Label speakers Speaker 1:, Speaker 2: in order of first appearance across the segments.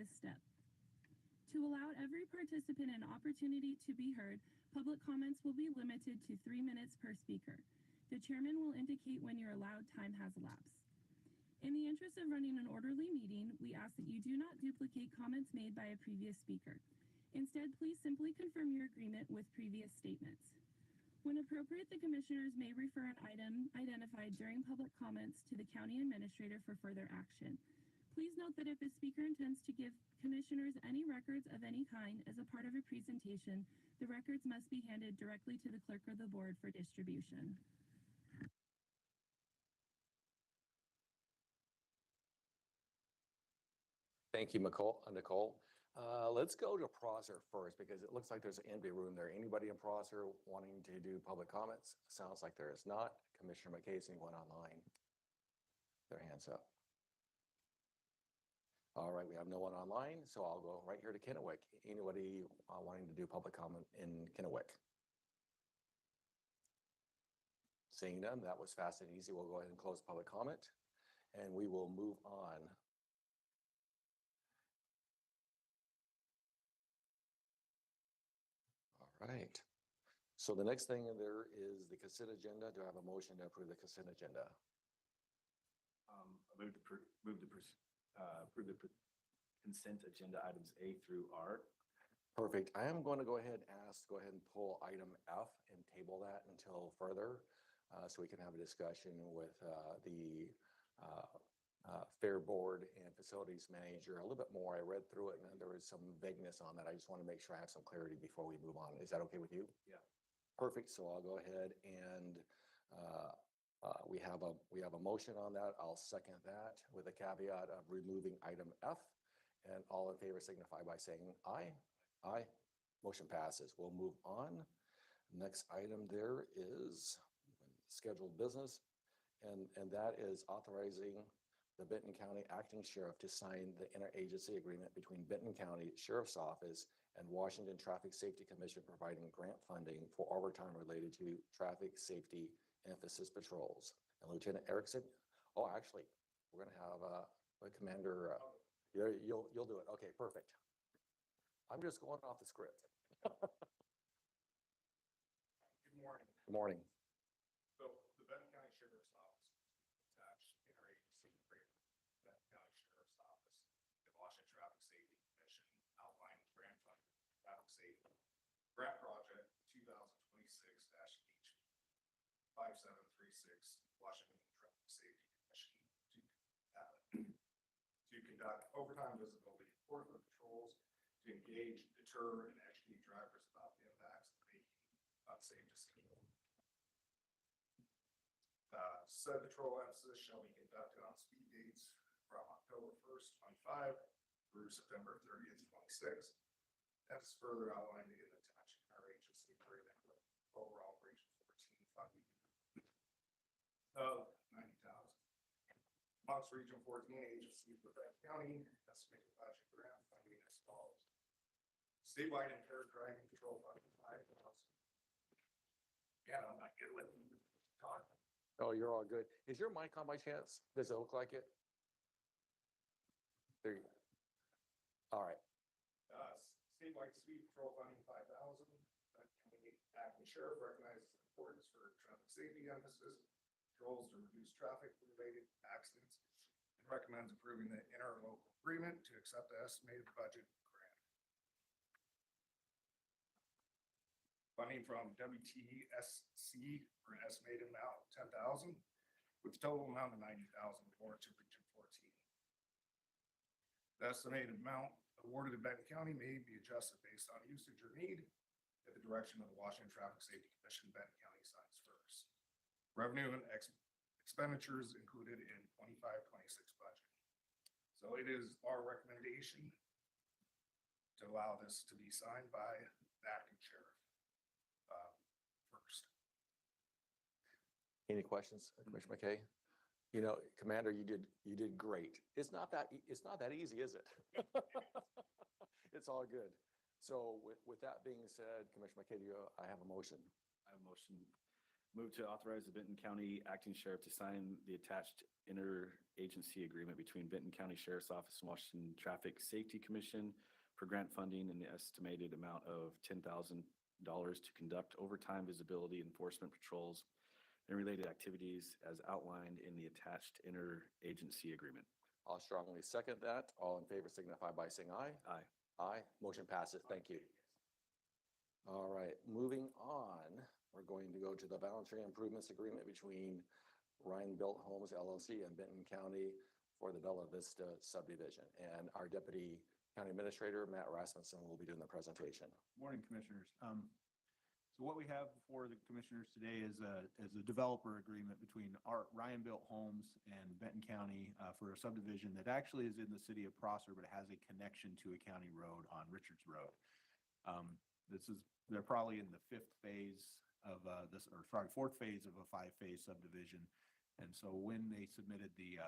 Speaker 1: this step. To allow every participant an opportunity to be heard, public comments will be limited to 3 minutes per speaker. The chairman will indicate when your allowed time has elapsed. In the interest of running an orderly meeting, we ask that you do not duplicate comments made by a previous speaker. Instead, please simply confirm your agreement with previous statements. When appropriate, the commissioners may refer an item identified during public comments to the county administrator for further action. Please note that if a speaker intends to give commissioners any records of any kind as a part of a presentation, the records must be handed directly to the clerk of the board for distribution.
Speaker 2: Thank you, Nicole. Let's go to Prosser first because it looks like there's an empty room there. Anybody in Prosser wanting to do public comments? Sounds like there is not. Commissioner McKay, is anyone online? Their hands up. All right, we have no one online, so I'll go right here to Kennewick. Anybody wanting to do public comment in Kennewick? Seeing none, that was fast and easy. We'll go ahead and close public comment and we will move on. All right. So the next thing there is the consent agenda. Do I have a motion to approve the consent agenda?
Speaker 3: I move to approve the consent agenda items A through R.
Speaker 2: Perfect. I am going to go ahead and pull item F and table that until further, so we can have a discussion with the Fair Board and Facilities Manager a little bit more. I read through it and there was some vagueness on that. I just want to make sure I have some clarity before we move on. Is that okay with you?
Speaker 3: Yeah.
Speaker 2: Perfect. So I'll go ahead and we have a motion on that. I'll second that with a caveat of removing item F, and all in favor signify by saying aye. Aye. Motion passes. We'll move on. Next item there is scheduled business, and that is authorizing the Benton County Acting Sheriff to sign the interagency agreement between Benton County Sheriff's Office and Washington Traffic Safety Commission, providing grant funding for overtime related to traffic safety emphasis patrols. And Lieutenant Erickson, oh, actually, we're going to have Commander, you'll do it. Okay, perfect. I'm just going off the script.
Speaker 4: Good morning.
Speaker 2: Good morning.
Speaker 4: So the Benton County Sheriff's Office attached interagency agreement. Benton County Sheriff's Office, the Washington Traffic Safety Commission outlined grant funding for traffic safety grant project 2026-H5736 Washington Traffic Safety Commission to conduct overtime visibility enforcement patrols to engage, deter, and educate drivers about the impacts of making unsafe decisions. Said patrol emphasis shall be conducted on speed dates from October 1st, 25 through September 30th, 26. That's further outlined in the attached interagency agreement with overall Region 14 funding of $90,000. Amongst Region 14 agencies with Benton County, estimated budget grant funding as follows. Statewide impaired driving control funding $5,000. Yeah, I'm not good with talking.
Speaker 2: Oh, you're all good. Is your mic on by chance? Does it look like it? There you go. All right.
Speaker 4: Statewide speed patrol funding $5,000. County Acting Sheriff recognizes the importance for traffic safety emphasis, patrols to reduce traffic-related accidents, and recommends approving the interlocal agreement to accept the estimated budget grant. Funding from WTSC for an estimated amount of $10,000, with a total amount of $90,000 awarded to Region 14. The estimated amount awarded to Benton County may be adjusted based on usage or need at the direction of the Washington Traffic Safety Commission. Benton County signs first. Revenue and expenditures included in 25-26 budget. So it is our recommendation to allow this to be signed by the acting sheriff first.
Speaker 2: Any questions, Commissioner McKay? You know, Commander, you did great. It's not that easy, is it? It's all good. So with that being said, Commissioner McKay, I have a motion.
Speaker 3: I have a motion Move to authorize the Benton County Acting Sheriff to sign the attached interagency agreement between Benton County Sheriff's Office and Washington Traffic Safety Commission for grant funding in the estimated amount of $10,000 to conduct overtime visibility enforcement patrols and related activities as outlined in the attached interagency agreement.
Speaker 2: I'll strongly second that. All in favor signify by saying aye.
Speaker 3: Aye.
Speaker 2: Aye. Motion passes. Thank you. All right, moving on, we're going to go to the voluntary improvements agreement between Ryan Built Homes LLC and Benton County for the Bella Vista subdivision. And our Deputy County Administrator, Matt Rasmussen, will be doing the presentation.
Speaker 5: Morning, Commissioners. So what we have before the Commissioners today is a developer agreement between our Ryan Built Homes and Benton County for a subdivision that actually is in the city of Prosser, but it has a connection to a county road on Richards Road. They're probably in the fifth phase of fourth phase of a 5-phase subdivision. And so when they submitted the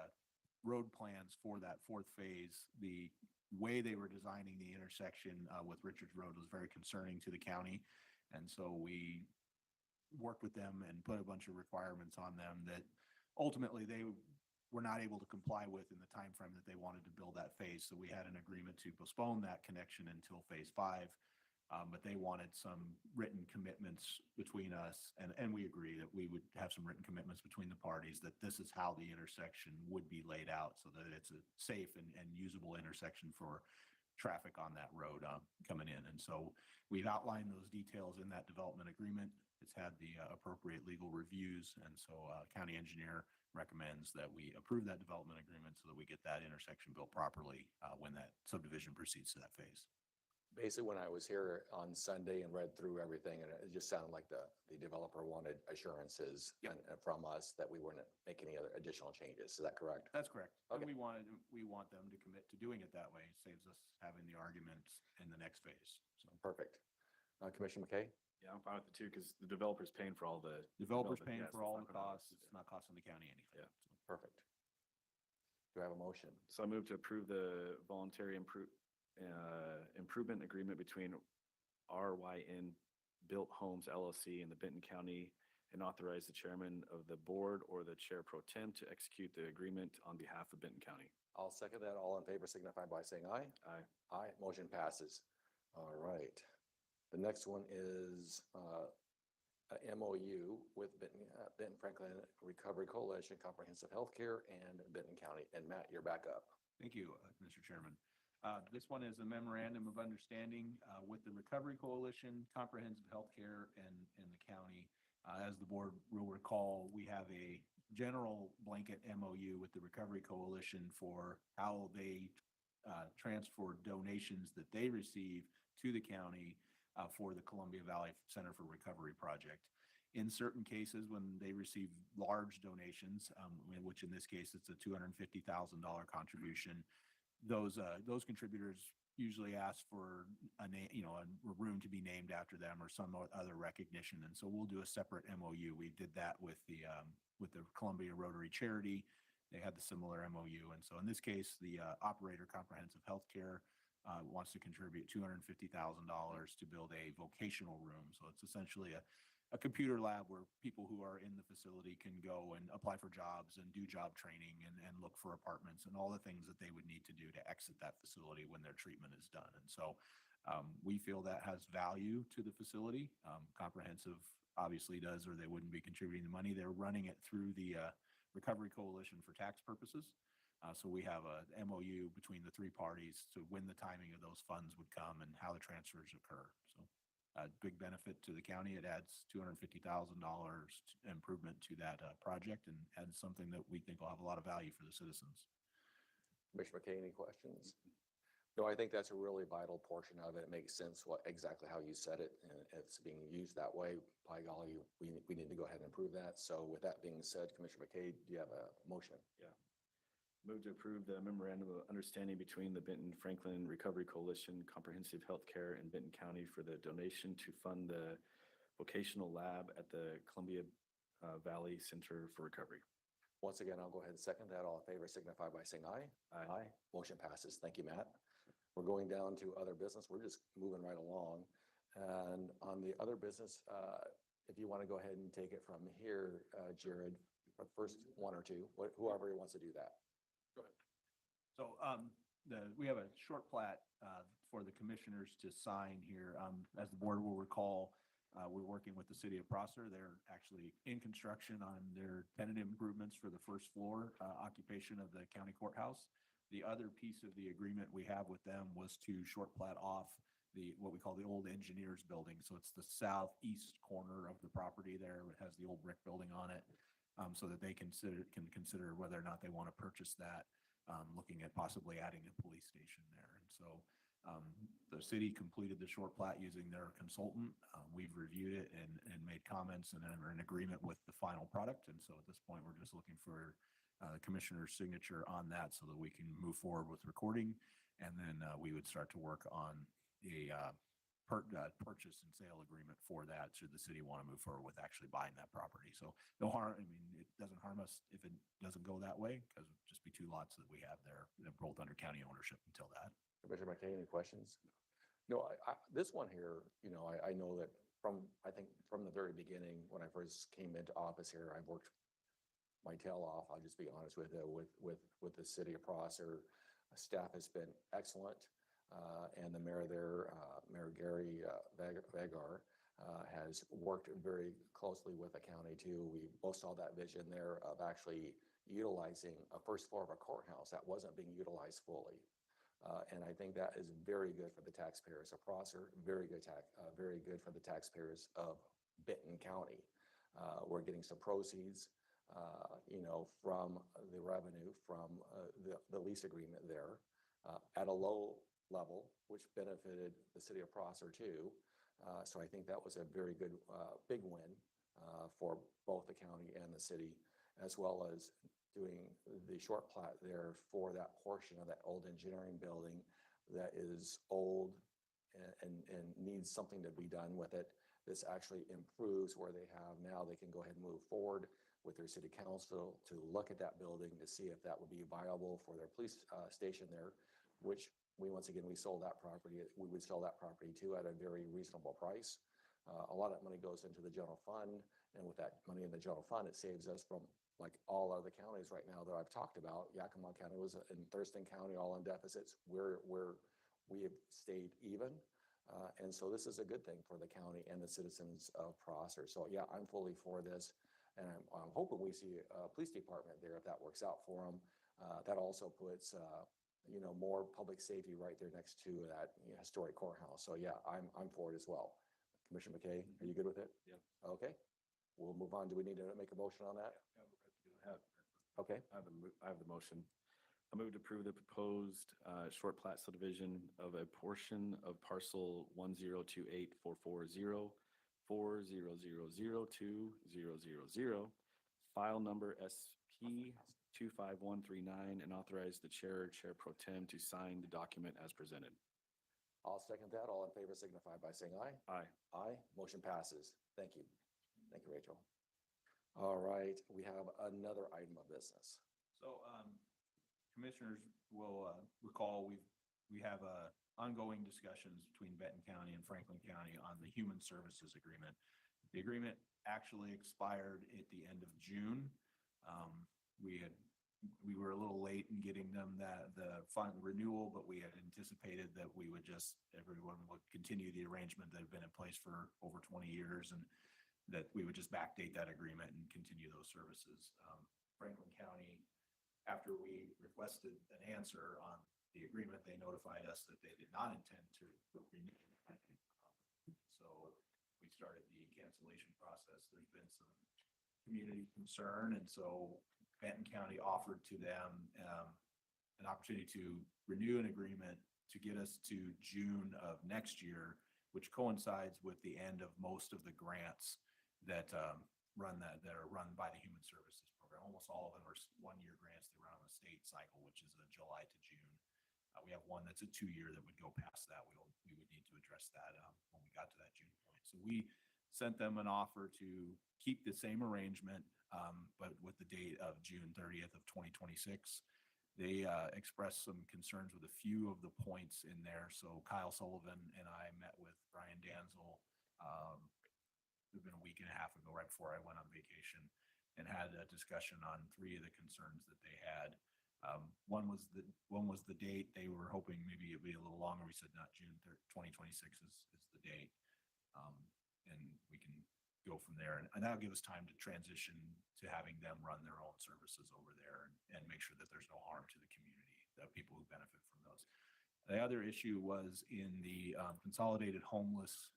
Speaker 5: road plans for that fourth phase, the way they were designing the intersection with Richards Road was very concerning to the county. And so we worked with them and put a bunch of requirements on them that ultimately they were not able to comply with in the time frame that they wanted to build that phase. So we had an agreement to postpone that connection until phase 5. But they wanted some written commitments between us, and we agree that we would have some written commitments between the parties that this is how the intersection would be laid out so that it's a safe and usable intersection for traffic on that road coming in. And so we've outlined those details in that development agreement. It's had the appropriate legal reviews, and so county engineer recommends that we approve that development agreement so that we get that intersection built properly when that subdivision proceeds to that phase.
Speaker 2: Basically, when I was here on Sunday and read through everything, and it just sounded like the developer wanted assurances from us that we wouldn't make any other additional changes. Is that correct?
Speaker 5: That's correct.
Speaker 2: Okay.
Speaker 5: And we want them to commit to doing it that way. It saves us having the arguments in the next phase. So
Speaker 2: Perfect. Commissioner McKay?
Speaker 3: Yeah, I'm fine with it too, because the developer's paying for all the.
Speaker 5: developer's
Speaker 3: development.
Speaker 5: paying
Speaker 3: Yeah,
Speaker 5: for
Speaker 3: so
Speaker 5: all
Speaker 3: it's
Speaker 5: the
Speaker 3: not gonna-
Speaker 5: costs. It's not costing the county anything.
Speaker 3: Yeah.
Speaker 5: So
Speaker 2: Perfect. Do I have a motion?
Speaker 3: So I move to approve the voluntary improvement agreement between RYN Built Homes LLC and the Benton County and authorize the chairman of the board or the chair pro tem to execute the agreement on behalf of Benton County.
Speaker 2: I'll second that. All in favor signify by saying aye.
Speaker 3: Aye.
Speaker 2: Aye. Motion passes. All right. The next one is a MOU with Benton Franklin Recovery Coalition, Comprehensive Healthcare, and Benton County. And Matt, you're back up.
Speaker 5: thank you, Mr. Chairman. This one is a memorandum of understanding with the Recovery Coalition, Comprehensive Healthcare, and the county. As the board will recall, we have a general blanket MOU with the Recovery Coalition for how they transfer donations that they receive to the county for the Columbia Valley Center for Recovery project. In certain cases, when they receive large donations, which in this case it's a $250,000 contribution, those contributors usually ask for a room to be named after them or some other recognition, and so we'll do a separate MOU. We did that with the Columbia Rotary Charity. They had the similar MOU, and so in this case, the operator Comprehensive Healthcare wants to contribute $250,000 to build a vocational room. So it's essentially a computer lab where people who are in the facility can go and apply for jobs and do job training and look for apartments and all the things that they would need to do to exit that facility when their treatment is done. And so we feel that has value to the facility. Comprehensive obviously does, or they wouldn't be contributing the money. They're running it through the Recovery Coalition for tax purposes. So we have a MOU between the three parties to when the timing of those funds would come and how the transfers occur. So big benefit to the county. It adds $250,000 improvement to that project and adds something that we think will have a lot of value for the citizens.
Speaker 2: Commissioner McKay, any questions? No, I think that's a really vital portion of it. It makes sense exactly how you said it, and it's being used that way. By golly, we need to go ahead and improve that. So with that being said, Commissioner McKay, do you have a motion?
Speaker 3: Yeah. Move to approve the memorandum of understanding between the Benton Franklin Recovery Coalition, Comprehensive Healthcare, and Benton County for the donation to fund the vocational lab at the Columbia Valley Center for Recovery.
Speaker 2: Once again, I'll go ahead and second that. All in favor signify by saying aye.
Speaker 3: Aye.
Speaker 2: Motion passes. Thank you, Matt. We're going down to other business. We're just moving right along. And on the other business, if you want to go ahead and take it from here, Jared, first one or two, whoever wants to do that.
Speaker 5: So, we have a short plat, for the commissioners to sign here. As the board will recall, we're working with the city of Prosser. They're actually in construction on their tentative improvements for the first floor, occupation of the county courthouse. The other piece of the agreement we have with them was to short plat off what we call the old engineers building. So it's the southeast corner of the property there. It has the old brick building on it. So that they can consider whether or not they want to purchase that, looking at possibly adding a police station there. And so the city completed the short plat using their consultant. We've reviewed it and made comments and are in agreement with the final product. And so at this point, we're just looking for the commissioner's signature on that so that we can move forward with recording. And then we would start to work on a purchase and sale agreement for that should the city want to move forward with actually buying that property. So no harm, I mean, it doesn't harm us if it doesn't go that way because it'd just be two lots that we have there that are both under county ownership until that.
Speaker 2: Commissioner McKay, any questions? No, this one here, you know, I know that I think from the very beginning, when I first came into office here, I've worked my tail off. I'll just be honest with you, with the city of Prosser. Staff has been excellent. And the mayor there, Mayor Gary Vagar, has worked very closely with the county too. We both saw that vision there of actually utilizing a first floor of a courthouse that wasn't being utilized fully. And I think that is very good for the taxpayers of Prosser, very good for the taxpayers of Benton County. We're getting some proceeds, you know, from the revenue from the lease agreement there at a low level, which benefited the city of Prosser too. So I think that was a very good, big win for both the county and the city, as well as doing the short plat there for that portion of that old engineering building that is old and needs something to be done with it. This actually improves where they have now. They can go ahead and move forward with their city council to look at that building to see if that would be viable for their police station there, which once again, we sold that property. We would sell that property too at a very reasonable price. A lot of that money goes into the general fund, and with that money in the general fund, it saves us from like all other counties right now that I've talked about. Yakima County was in Thurston County, all in deficits. We have stayed even. And so this is a good thing for the county and the citizens of Prosser. So yeah, I'm fully for this. And I'm hoping we see a police department there if that works out for them. That also puts, you know, more public safety right there next to that historic courthouse. So yeah, I'm for it as well. Commissioner McKay, are you good with it?
Speaker 3: Yeah.
Speaker 2: Okay, we'll move on. Do we need to make a motion on that? Okay.
Speaker 3: I have the motion. I move to approve the proposed short plat subdivision of a portion of parcel 102844040002000, file number SP 25139, and authorize the chair pro tem to sign the document as presented.
Speaker 2: I'll second that. All in favor signify by saying aye.
Speaker 3: Aye.
Speaker 2: Aye. Motion passes. Thank you. Thank you, Rachel. All right, we have another item of business.
Speaker 5: So, commissioners will recall we have ongoing discussions between Benton County and Franklin County on the human services agreement. The agreement actually expired at the end of June. We were a little late in getting them the final renewal, but we had anticipated that everyone would continue the arrangement that had been in place for over 20 years, and that we would just backdate that agreement and continue those services. Franklin County, after we requested an answer on the agreement, they notified us that they did not intend to renew. So we started the cancellation process. There's been some community concern, and so Benton County offered to them an opportunity to renew an agreement to get us to June of next year, which coincides with the end of most of the grants that are run by the Human Services Program. Almost all of them are one-year grants. They run on the state cycle, which is a July to June. We have one that's a 2-year that would go past that. We would need to address that when we got to that June point. So we sent them an offer to keep the same arrangement, but with the date of June 30th of 2026. They expressed some concerns with a few of the points in there. So Kyle Sullivan and I met with Brian Danzel, have been a week and a half ago, right before I went on vacation, and had a discussion on three of the concerns that they had. One was the date. They were hoping maybe it'd be a little longer. We said not June 2026 is the date. And we can go from there. And that'll give us time to transition to having them run their own services over there and make sure that there's no harm to the community, the people who benefit from those. The other issue was in the consolidated homeless,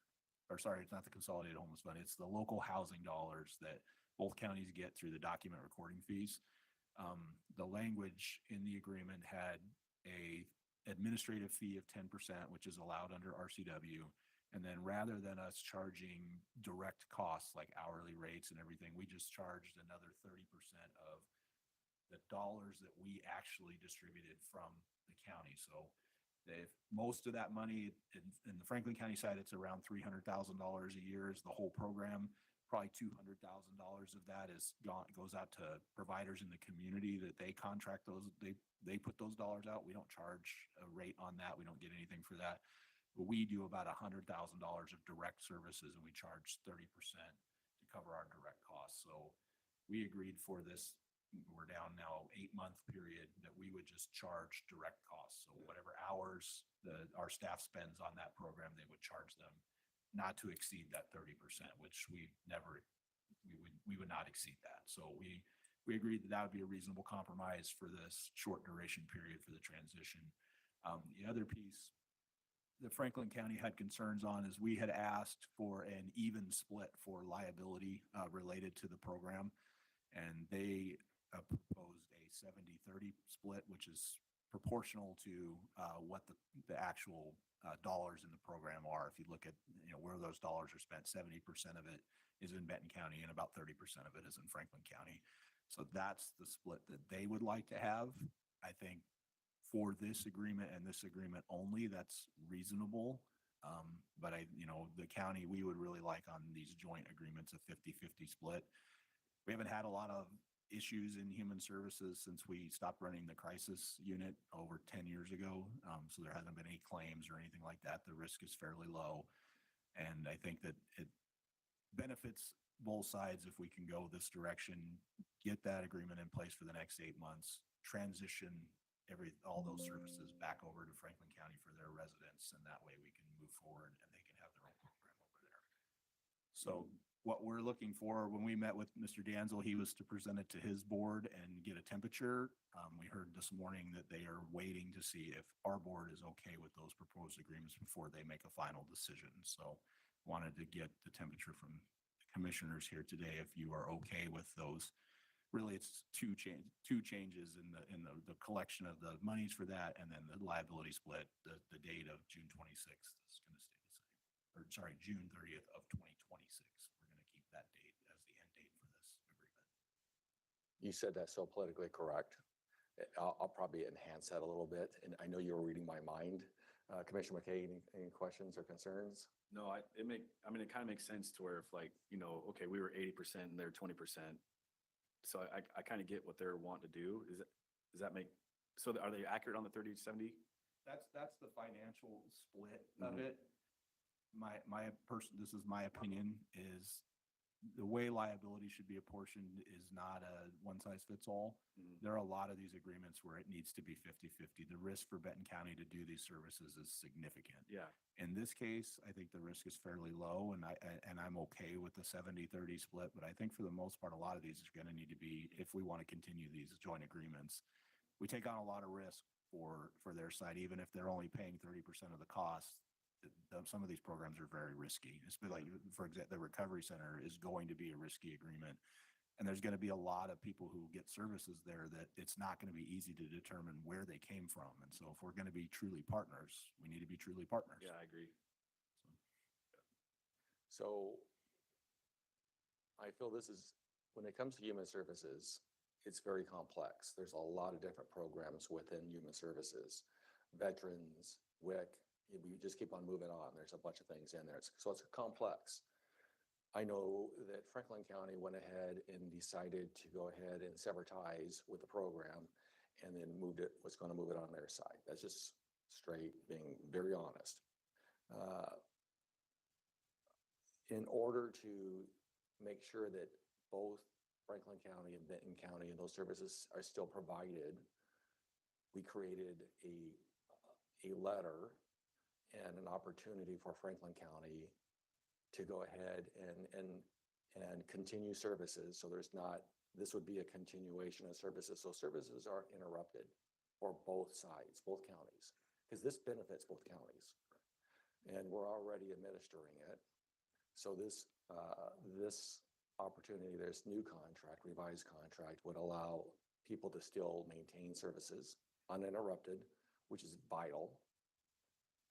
Speaker 5: or sorry, it's not the consolidated homeless fund. It's the local housing dollars that both counties get through the document recording fees. The language in the agreement had a administrative fee of 10%, which is allowed under RCW. And then rather than us charging direct costs like hourly rates and everything, we just charged another 30% of the dollars that we actually distributed from the county. So if most of that money in the Franklin County side, it's around $300,000 a year is the whole program. Probably $200,000 of that goes out to providers in the community that they contract those. They put those dollars out. We don't charge a rate on that. We don't get anything for that. But we do about $100,000 of direct services, and we charge 30% to cover our direct costs. So we agreed for this. We're down now 8-month period that we would just charge direct costs. So whatever hours our staff spends on that program, they would charge them not to exceed that 30%, which we would not exceed that. So we agreed that would be a reasonable compromise for this short duration period for the transition. The other piece that Franklin County had concerns on is we had asked for an even split for liability related to the program. And they proposed a 70-30 split, which is proportional to what the actual dollars in the program are. If you look at where those dollars are spent, 70% of it is in Benton County and about 30% of it is in Franklin County. So that's the split that they would like to have. I think for this agreement and this agreement only, that's reasonable. But the county, we would really like on these joint agreements a 50-50 split. We haven't had a lot of issues in human services since we stopped running the crisis unit over 10 years ago. So there hasn't been any claims or anything like that. The risk is fairly low. And I think that it benefits both sides if we can go this direction, get that agreement in place for the next 8 months, transition all those services back over to Franklin County for their residents. And that way we can move forward and they can have their own program over there. So what we're looking for when we met with Mr. Danzel, he was to present it to his board and get a temperature. We heard this morning that they are waiting to see if our board is okay with those proposed agreements before they make a final decision. So wanted to get the temperature from the commissioners here today if you are okay with those. Really, it's two changes in the collection of the monies for that, and then the liability split. The date of June 26th is going to stay the same, or sorry, June 30th of 2026. We're going to keep that date as the end date for this agreement.
Speaker 2: You said that's so politically correct. I'll probably enhance that a little bit. And I know you were reading my mind. Commissioner McKay, any questions or concerns?
Speaker 3: No, it kind of makes sense to where if okay, we were 80% and they're 20%. So I kind of get what they're wanting to do. Does that make, so are they accurate on the 30-70?
Speaker 5: That's the financial split of it. This is my opinion, is the way liability should be apportioned is not a one size fits all. There are a lot of these agreements where it needs to be 50-50. The risk for Benton County to do these services is significant.
Speaker 3: Yeah.
Speaker 5: In this case, I think the risk is fairly low, and I'm okay with the 70-30 split. But I think for the most part, a lot of these are going to need to be, if we want to continue these joint agreements, we take on a lot of risk for their side, even if they're only paying 30% of the cost. Some of these programs are very risky. Especially, for example, the recovery center is going to be a risky agreement. And there's going to be a lot of people who get services there that it's not going to be easy to determine where they came from. And so if we're going to be truly partners, we need to be truly partners.
Speaker 3: Yeah, I agree.
Speaker 2: So I feel this is, when it comes to human services, it's very complex. There's a lot of different programs within human services, veterans, WIC. We just keep on moving on. There's a bunch of things in there. So it's complex. I know that Franklin County went ahead and decided to go ahead and sever ties with the program and then was going to move it on their side. That's just straight being very honest. in order to make sure that both Franklin County and Benton County and those services are still provided, we created a letter and an opportunity for Franklin County to go ahead and continue services. So there's not, this would be a continuation of services. So services are interrupted for both sides, both counties, because this benefits both counties. And we're already administering it. So this opportunity, this new contract, revised contract, would allow people to still maintain services uninterrupted, which is vital.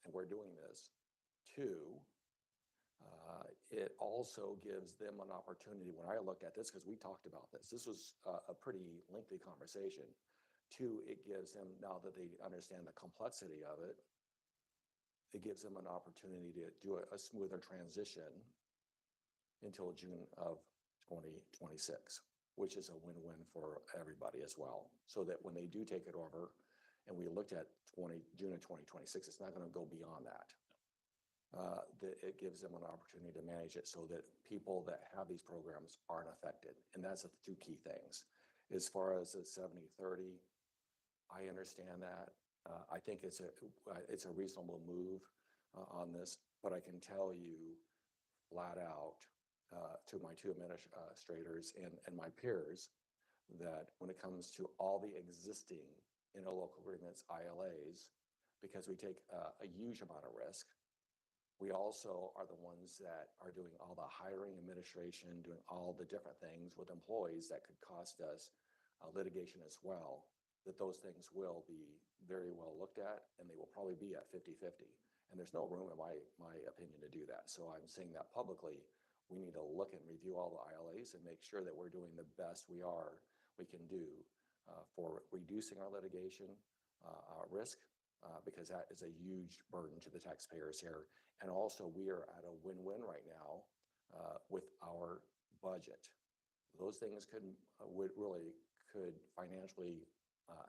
Speaker 2: And we're doing this. Two, it also gives them an opportunity. When I look at this, because we talked about this was a pretty lengthy conversation. Two, it gives them, now that they understand the complexity of it, it gives them an opportunity to do a smoother transition until June of 2026, which is a win-win for everybody as well. So that when they do take it over, and we looked at June of 2026, it's not going to go beyond that. That it gives them an opportunity to manage it so that people that have these programs aren't affected. And that's the two key things. As far as the 70-30, I understand that. I think it's a reasonable move on this, but I can tell you flat out to my two administrators and my peers that when it comes to all the existing interlocal agreements, ILAs, because we take a huge amount of risk, we also are the ones that are doing all the hiring, administration, doing all the different things with employees that could cost us litigation as well, that those things will be very well looked at, and they will probably be at 50-50. And there's no room, in my opinion, to do that. So I'm saying that publicly. We need to look and review all the ILAs and make sure that we're doing the best we can do for reducing our litigation risk, because that is a huge burden to the taxpayers here. And also, we are at a win-win right now with our budget. Those things could financially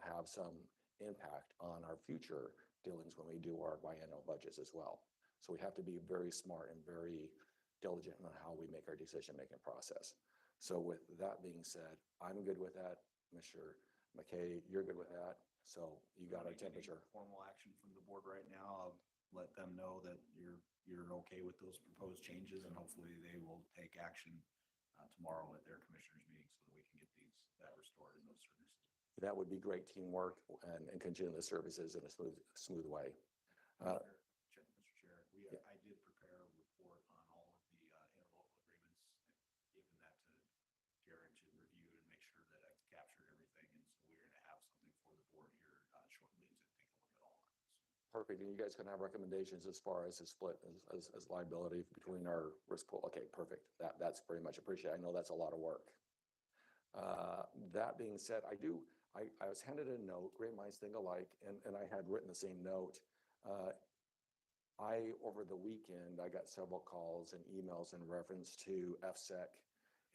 Speaker 2: have some impact on our future dealings when we do our biennial budgets as well. So we have to be very smart and very diligent on how we make our decision-making process. So with that being said, I'm good with that. Mr. McKay, you're good with that. So you got our temperature.
Speaker 5: Formal action from the board right now. I'll let them know that you're okay with those proposed changes, and hopefully they will take action tomorrow at their commissioners meeting so that we can get that restored in those services.
Speaker 2: That would be great teamwork and continue the services in a smooth way.
Speaker 5: Mr. Chair, I did prepare a report on all of the interlocal agreements, given that to Jared to review and make sure that I captured everything. And so we're going to have something for the board here shortly to take a look at all of this.
Speaker 2: Perfect. And you guys can have recommendations as far as the split as liability between our risk pool. Okay, perfect. That's very much appreciated. I know that's a lot of work. That being said, I was handed a note, great minds think alike, and I had written the same note. Over the weekend, I got several calls and emails in reference to FSEC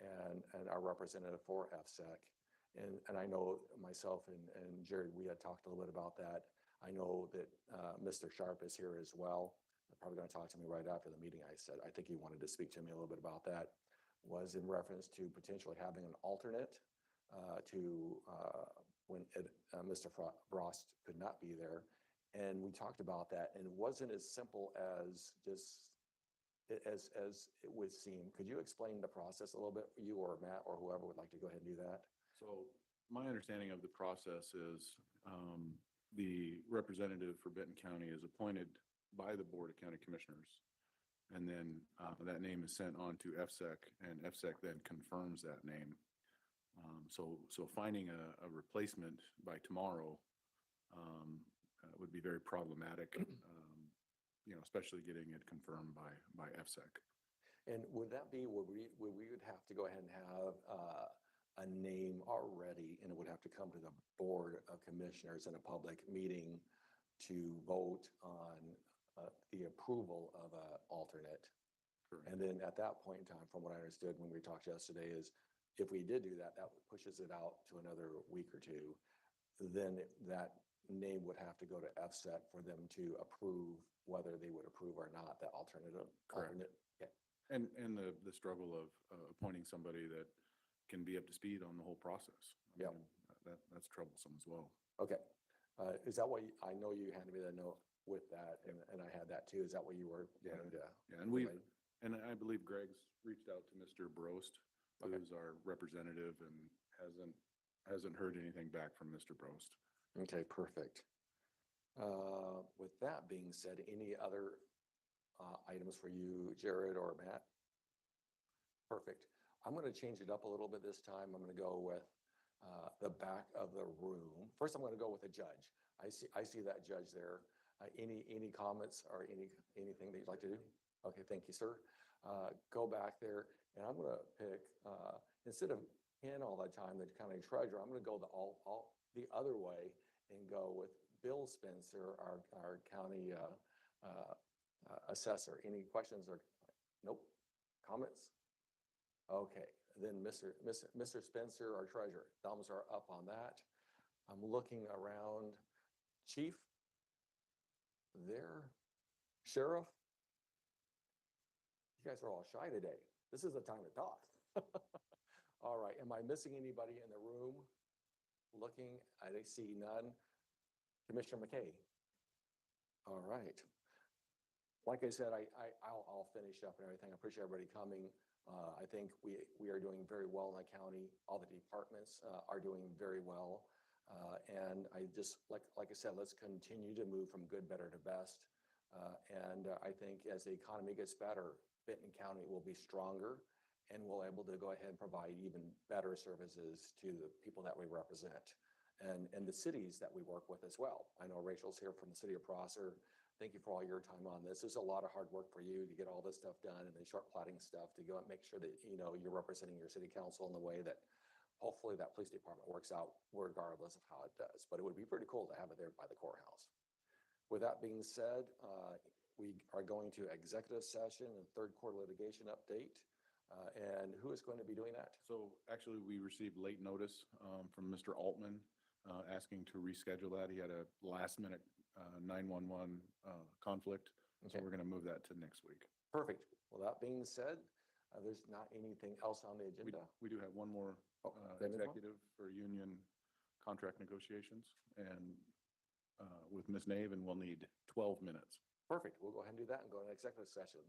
Speaker 2: and our representative for FSEC. And I know myself and Jared, we had talked a little bit about that. I know that Mr. Sharp is here as well. They're probably going to talk to me right after the meeting. I said, I think he wanted to speak to me a little bit about that. Was in reference to potentially having an alternate when Mr. Frost could not be there. And we talked about that, and it wasn't as simple as as it would seem. Could you explain the process a little bit, you or Matt or whoever would like to go ahead and do that?
Speaker 6: So my understanding of the process is the representative for Benton County is appointed by the Board of County Commissioners. And then that name is sent on to FSEC, and FSEC then confirms that name. So finding a replacement by tomorrow would be very problematic, especially getting it confirmed by FSEC.
Speaker 2: And would that be where we would have to go ahead and have a name already, and it would have to come to the Board of Commissioners in a public meeting to vote on the approval of an alternate?
Speaker 6: Correct.
Speaker 2: And then at that point in time, from what I understood when we talked yesterday, is if we did do that, that pushes it out to another week or two. Then that name would have to go to FSEC for them to approve whether they would approve or not that alternative.
Speaker 6: Correct.
Speaker 2: Yeah.
Speaker 6: And the struggle of appointing somebody that can be up to speed on the whole process. I
Speaker 2: Yep.
Speaker 6: mean, that's troublesome as well.
Speaker 2: Okay. Is that what, I know you handed me the note with that and I had that too. Is that what you were
Speaker 6: Yeah.
Speaker 2: going to?
Speaker 6: Yeah, and we,
Speaker 2: relay?
Speaker 6: and I believe Greg's reached out to Mr. Brost,
Speaker 2: Okay.
Speaker 6: who's our representative, and hasn't heard anything back from Mr. Brost.
Speaker 2: Okay, perfect. With that being said, any other items for you, Jared or Matt? Perfect. I'm going to change it up a little bit this time. I'm going to go with the back of the room. First, I'm going to go with the judge. I see that judge there. Any comments or anything that you'd like to do? Okay, thank you, sir. Go back there, and I'm going to pick, instead of in all the time, the county treasurer, I'm going to go the other way and go with Bill Spencer, our county assessor. Any questions or, nope, comments? Okay, then Mr. Spencer, our treasurer, thumbs are up on that. I'm looking around. Chief? There? Sheriff? You guys are all shy today. This is the time to talk. All right, am I missing anybody in the room? Looking, I see none. Commissioner McKay? All right. Like I said, I'll finish up and everything. I appreciate everybody coming. I think we are doing very well in the county. All the departments are doing very well. And I just, like I said, let's continue to move from good, better to best. And I think as the economy gets better, Benton County will be stronger and we'll able to go ahead and provide even better services to the people that we represent and the cities that we work with as well. I know Rachel's here from the city of Prosser. Thank you for all your time on this. There's a lot of hard work for you to get all this stuff done and the short plotting stuff to go and make sure that, you know, you're representing your city council in the way that hopefully that police department works out regardless of how it does. But it would be pretty cool to have it there by the courthouse. With that being said, we are going to executive session and third quarter litigation update. And who is going to be doing that?
Speaker 6: So actually, we received late notice from Mr. Altman asking to reschedule that. He had a last minute 911 conflict. So
Speaker 2: Okay.
Speaker 6: we're going to move that to next week.
Speaker 2: Perfect. Well, that being said, there's not anything else on the
Speaker 6: We,
Speaker 2: agenda.
Speaker 6: we do have one more
Speaker 2: then as well?
Speaker 6: executive for union contract negotiations and with Ms. Nave, and we'll need 12 minutes.
Speaker 2: Perfect. We'll go ahead and do that and go into executive session.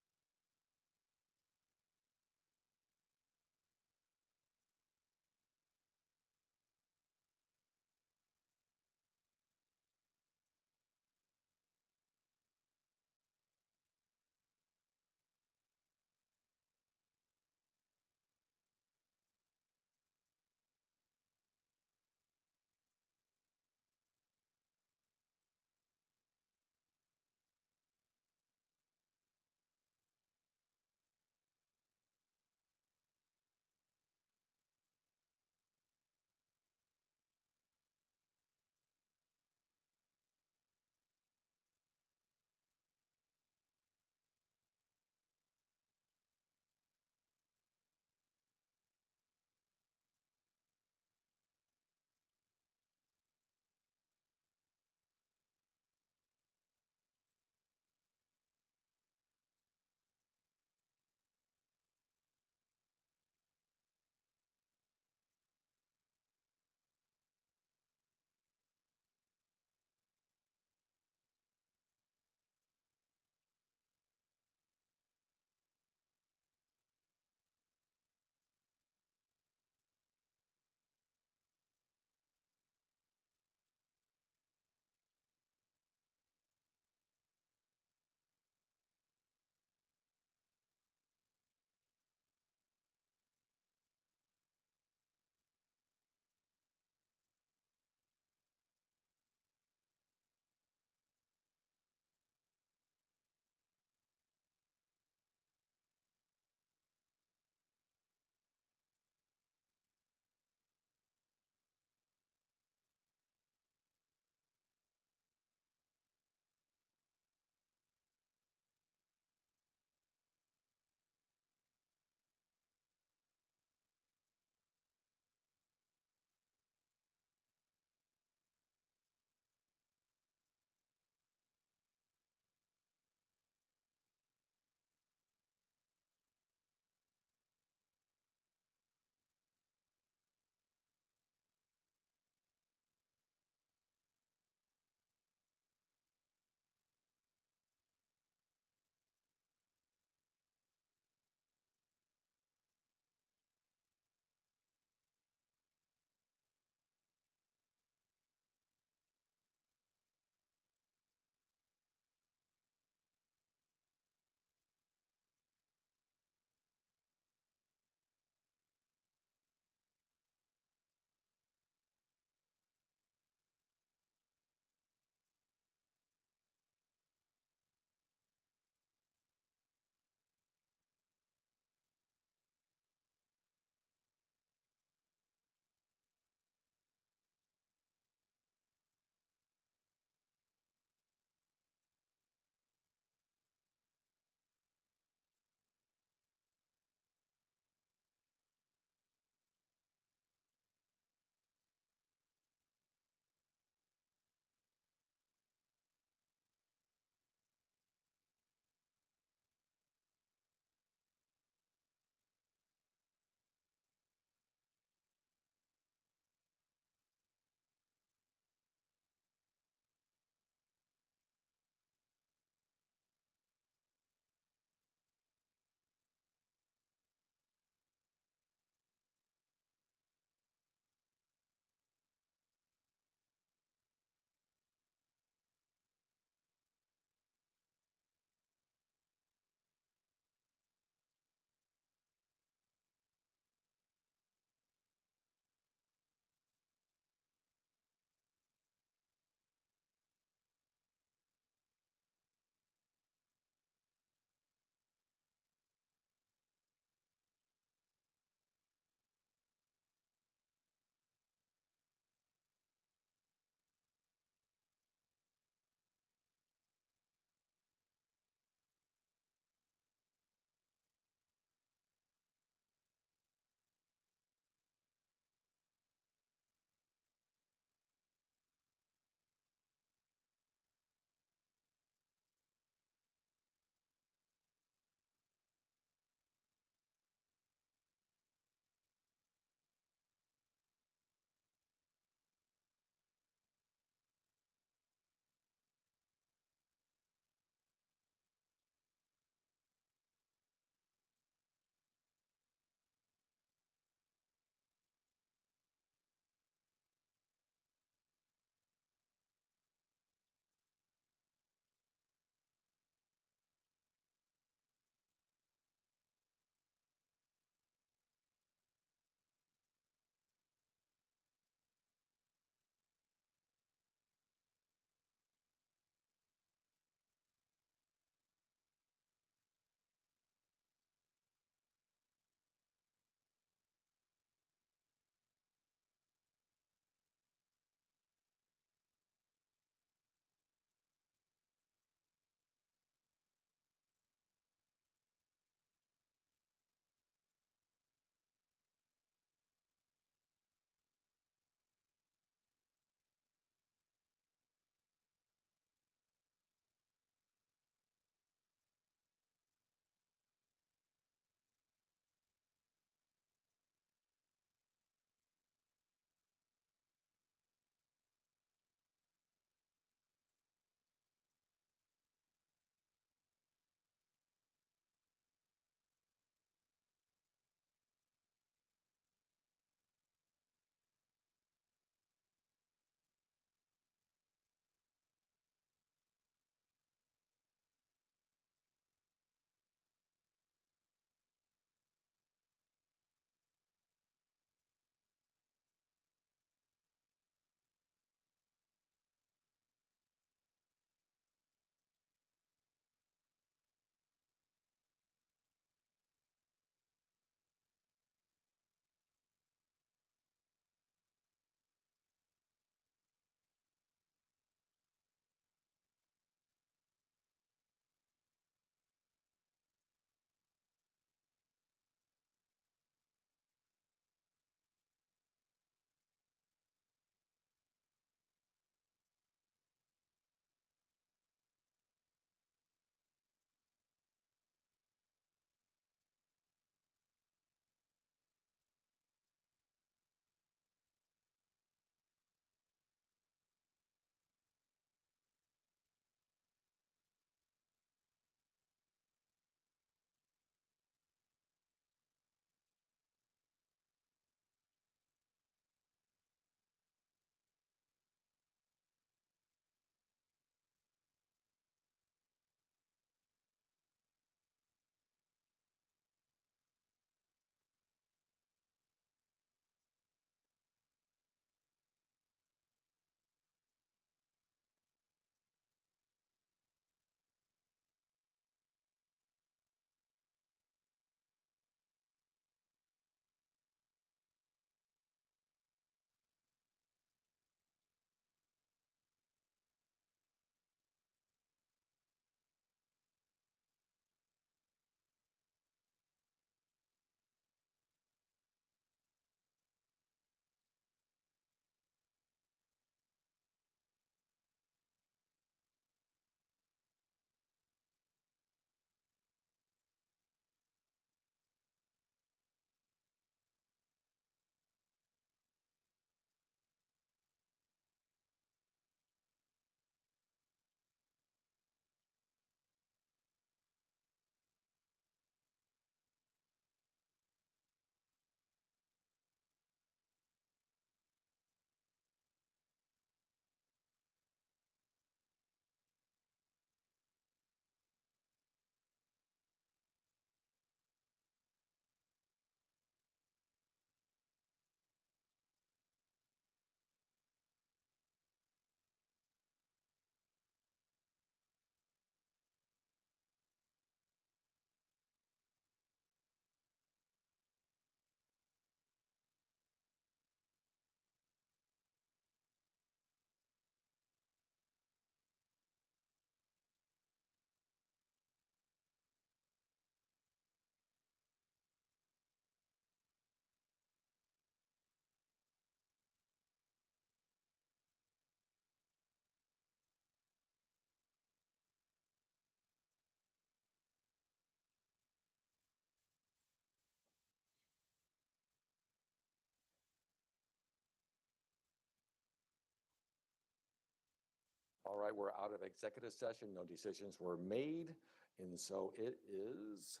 Speaker 2: All right, we're out of executive session. No decisions were made. And so it is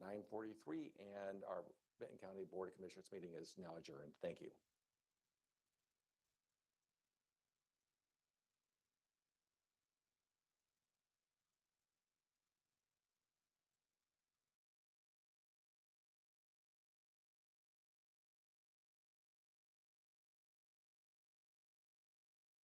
Speaker 2: 9:43 and our Benton County Board of Commissioners meeting is now adjourned. Thank you.